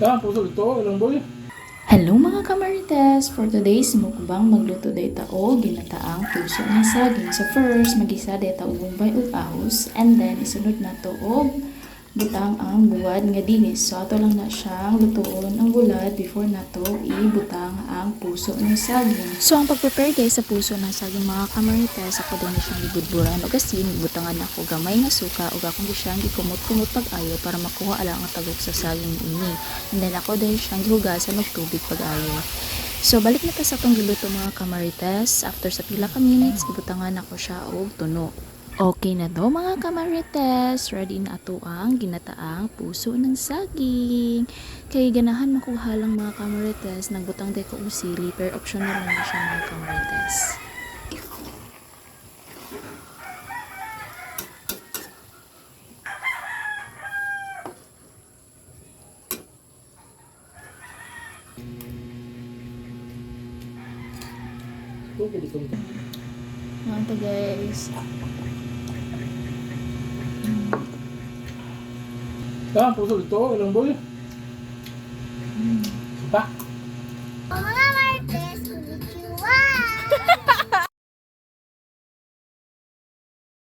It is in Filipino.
Puso ito, ilang boy. Hello mga kamarites! For today's mukbang, magluto day tao ginataang puso ng saging. So first, magisa day tao bumbay ug ahos, and then isunod na to og butang ang buwad nga dinis. So ato lang na siyang lutuon ang bulad before na to ibutang ang puso ng saging. So ang pag-prepare guys sa puso ng saging mga kamarites, ako din na siyang ibudburan o asin, butangan ako gamay nga suka ug akong siyang gikumot-kumot pag-ayo para makuha ala ang tagok sa saging ini. And then ako din siyang gihugasan og tubig pag-ayo. So balik na ta sa atong giluto mga kamarites. After sa pila ka minutes, ibutangan ako siya og tuno. Okay na daw mga kamarites, ready na ato ang ginataang puso ng saging. Kay ganahan makuha lang mga kamarites, nagbutang day ko usili, pero optional lang na siya mga kamarites. Mga to guys. Puso ito, ilang boy. Pa.